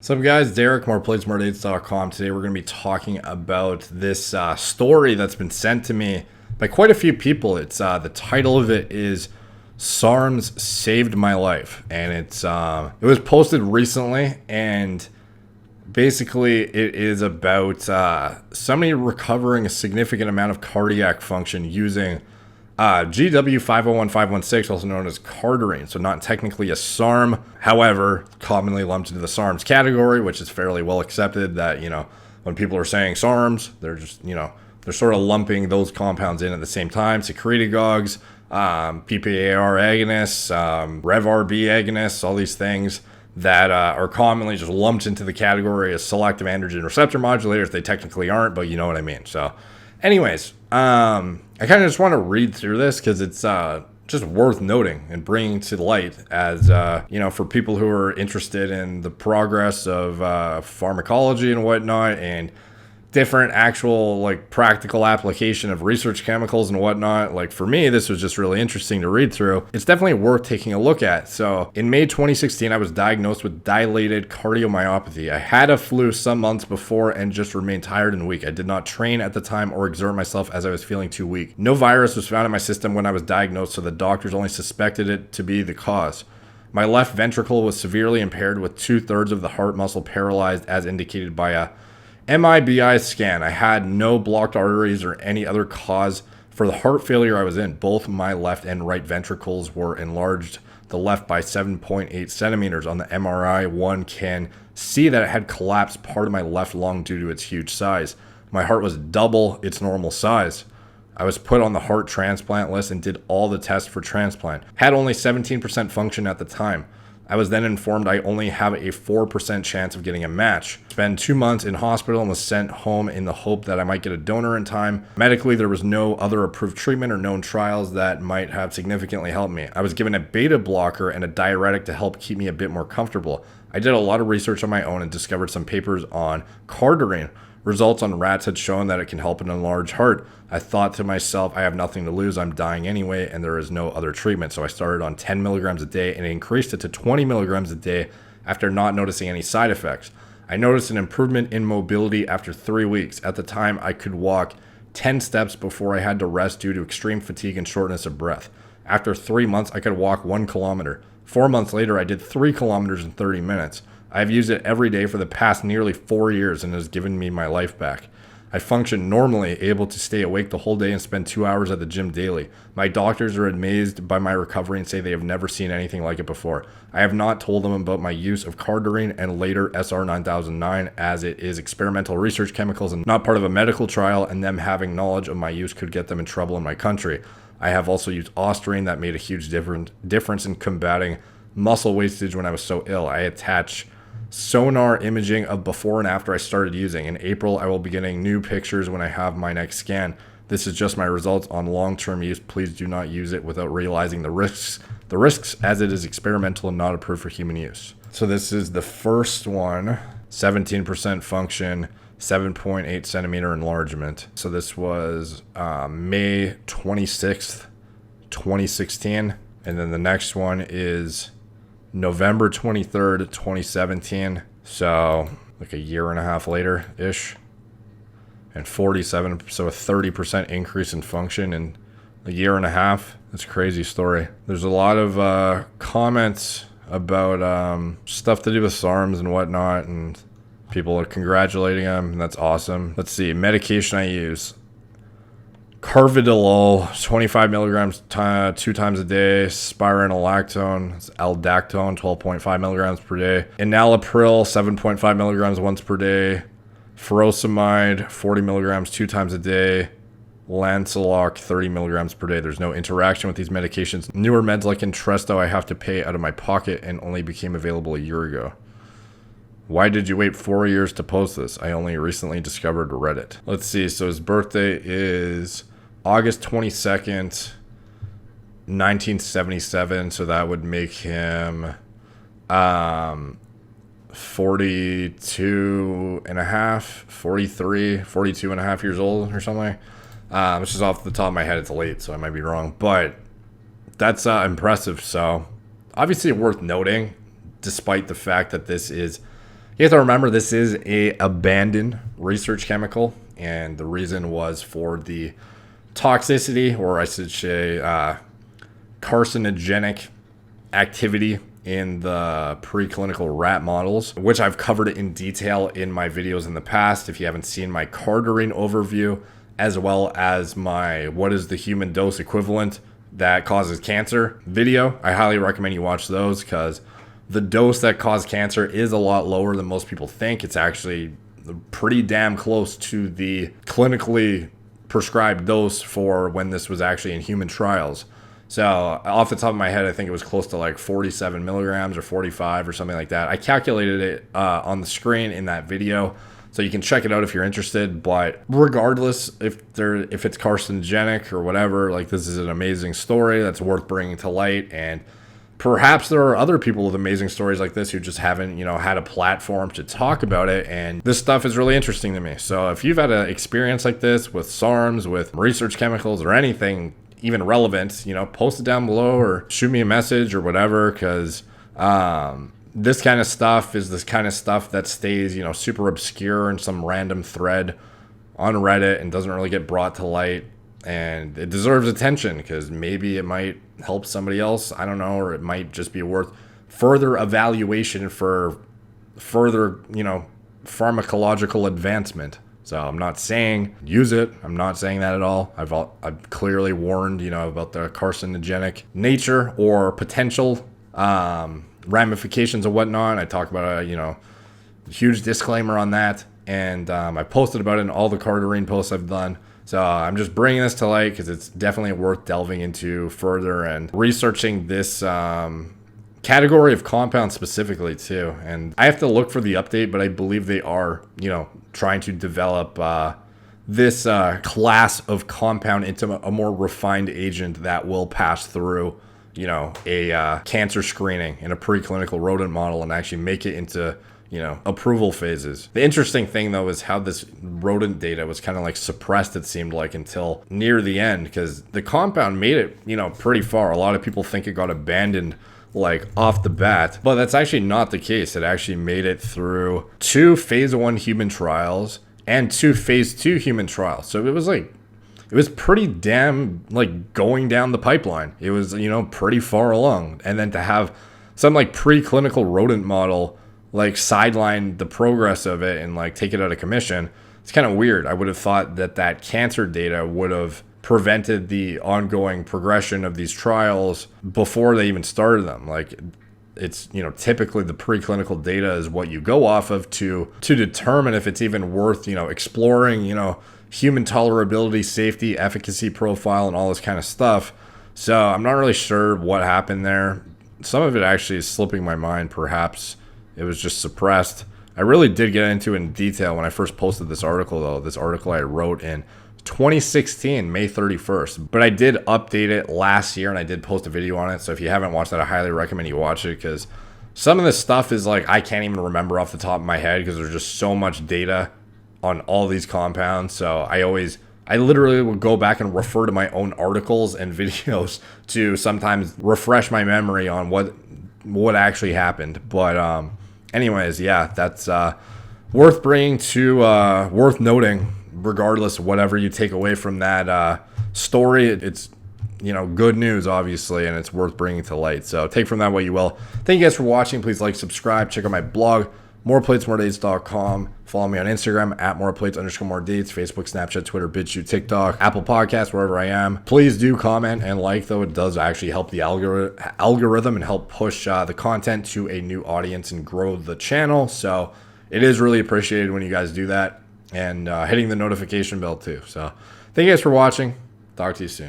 What's up, guys? Derek, moreplaysmoredates.com. Today we're going to be talking about this story that's been sent to me by quite a few people. It's the title of it is SARMs Saved My Life, and it was posted recently, and basically it is about somebody recovering a significant amount of cardiac function using GW 501516, also known as Cardarine, so not technically a SARM, however, commonly lumped into the SARMs category, which is fairly well accepted that, when people are saying SARMs, they're just, they're sort of lumping those compounds in at the same time. Secretagogues, PPAR agonists, Rev-erb agonists, all these things that are commonly just lumped into the category as selective androgen receptor modulators. They technically aren't, but you know what I mean. So anyways, I kind of just want to read through this because it's just worth noting and bringing to light as, for people who are interested in the progress of pharmacology and whatnot, and different actual practical application of research chemicals and whatnot. Like, for me, this was just really interesting to read through. It's definitely worth taking a look at. So in May 2016, I was diagnosed with dilated cardiomyopathy. I had a flu some months before and just remained tired and weak. I did not train at the time or exert myself as I was feeling too weak. No virus was found in my system when I was diagnosed, so the doctors only suspected it to be the cause. My left ventricle was severely impaired with 2/3 of the heart muscle paralyzed as indicated by a MIBI scan. I had no blocked arteries or any other cause for the heart failure I was in. Both my left and right ventricles were enlarged, the left by 7.8 centimeters. On the MRI, one can see that it had collapsed part of my left lung due to its huge size. My heart was double its normal size. I was put on the heart transplant list and did all the tests for transplant. Had only 17% function at the time. I was then informed I only have a 4% chance of getting a match. Spent 2 months in hospital and was sent home in the hope that I might get a donor in time. Medically, there was no other approved treatment or known trials that might have significantly helped me. I was given a beta blocker and a diuretic to help keep me a bit more comfortable. I did a lot of research on my own and discovered some papers on Cardarine. Results on rats had shown that it can help an enlarged heart. I thought to myself, I have nothing to lose. I'm dying anyway, and there is no other treatment. So I started on 10 milligrams a day and increased it to 20 milligrams a day after not noticing any side effects. I noticed an improvement in mobility after 3 weeks. At the time, I could walk 10 steps before I had to rest due to extreme fatigue and shortness of breath. After 3 months, I could walk 1 kilometer. 4 months later, I did 3 kilometers in 30 minutes. I've used it every day for the past nearly 4 years and it has given me my life back. I function normally, able to stay awake the whole day and spend 2 hours at the gym daily. My doctors are amazed by my recovery and say they have never seen anything like it before. I have not told them about my use of Cardarine and later SR9009 as it is experimental research chemicals and not part of a medical trial, and them having knowledge of my use could get them in trouble in my country. I have also used Ostarine that made a huge difference in combating muscle wastage when I was so ill. I attach sonar imaging of before and after I started using. In April, I will be getting new pictures when I have my next scan. This is just my results on long-term use. Please do not use it without realizing the risks as it is experimental and not approved for human use. So this is the first one, 17% function, 7.8 centimeter enlargement. So this was May 26th, 2016. And then the next one is November 23rd, 2017. So like a year and a half later ish. And 47, so a 30% increase in function in a year and a half. That's a crazy story. There's a lot of comments about stuff to do with SARMs and whatnot, and people are congratulating them, and that's awesome. Let's see, medication I use. Carvedilol, 25 milligrams 2 times a day. Spironolactone, aldactone, 12.5 milligrams per day. Enalapril, 7.5 milligrams once per day. Furosemide, 40 milligrams 2 times a day. Lancelot, 30 milligrams per day. There's no interaction with these medications. Newer meds like Entresto I have to pay out of my pocket and only became available a year ago. Why did you wait 4 years to post this? I only recently discovered Reddit. Let's see. So his birthday is August 22nd, 1977. So that would make him 42 and a half, 43, 42 and a half years old or something. Which is off the top of my head. It's late, so I might be wrong. But that's impressive. So obviously worth noting, despite the fact that this is You have to remember this is a abandoned research chemical, and the reason was for the toxicity, or I should say carcinogenic activity in the preclinical rat models, which I've covered in detail in my videos in the past. If you haven't seen my Cardarine overview, as well as my what is the human dose equivalent that causes cancer video, I highly recommend you watch those, because the dose that caused cancer is a lot lower than most people think. It's actually pretty damn close to the clinically prescribed dose for when this was actually in human trials. So off the top of my head, I think it was close to like 47 milligrams or 45 or something like that. I calculated it on the screen in that video, so you can check it out if you're interested. But regardless if it's carcinogenic or whatever, like, this is an amazing story that's worth bringing to light. And perhaps there are other people with amazing stories like this who just haven't, had a platform to talk about it. And this stuff is really interesting to me. So if you've had an experience like this with SARMs, with research chemicals, or anything even relevant, post it down below or shoot me a message or whatever, because this kind of stuff is this kind of stuff that stays, super obscure in some random thread on Reddit and doesn't really get brought to light. And it deserves attention, because maybe it might help somebody else, I don't know, or it might just be worth further evaluation for further, pharmacological advancement. So I'm not saying use it. I'm not saying that at all. I've clearly warned, about the carcinogenic nature or potential ramifications and whatnot. I talk about a, huge disclaimer on that. And I posted about it in all the Cardarine posts I've done. So I'm just bringing this to light because it's definitely worth delving into further and researching this category of compounds specifically too. And I have to look for the update, but I believe they are, trying to develop this class of compound into a more refined agent that will pass through, a cancer screening in a preclinical rodent model and actually make it into, approval phases. The interesting thing though is how this rodent data was kind of like suppressed, it seemed like, until near the end, because the compound made it, pretty far. A lot of people think it got abandoned like off the bat, but that's actually not the case. It actually made it through 2 phase 1 human trials and 2 phase 2 human trials. So it was pretty damn like going down the pipeline. It was, pretty far along. And then to have some like preclinical rodent model like sideline the progress of it and like take it out of commission, it's kind of weird. I would have thought that cancer data would have prevented the ongoing progression of these trials before they even started them. Like, it's, typically the preclinical data is what you go off of to determine if it's even worth, exploring, human tolerability, safety, efficacy profile, and all this kind of stuff. So I'm not really sure what happened there. Some of it actually is slipping my mind. Perhaps it was just suppressed. I really did get into it in detail when I first posted this article, though. This article I wrote in 2016, May 31st. But I did update it last year, and I did post a video on it. So if you haven't watched that, I highly recommend you watch it, because some of this stuff is like, I can't even remember off the top of my head because there's just so much data on all these compounds. So I literally would go back and refer to my own articles and videos to sometimes refresh my memory on what actually happened. But anyways, yeah, that's worth bringing to, worth noting, regardless of whatever you take away from that story. It's, good news, obviously, and it's worth bringing to light. So take from that what you will. Thank you guys for watching. Please like, subscribe, check out my blog, moreplatesmoredates.com. Follow me on Instagram at moreplates_moredates, Facebook, Snapchat, Twitter, BitChute, TikTok, Apple Podcasts, wherever I am. Please do comment and like, though. It does actually help the algorithm and help push the content to a new audience and grow the channel. So it is really appreciated when you guys do that, and hitting the notification bell too. So thank you guys for watching. Talk to you soon.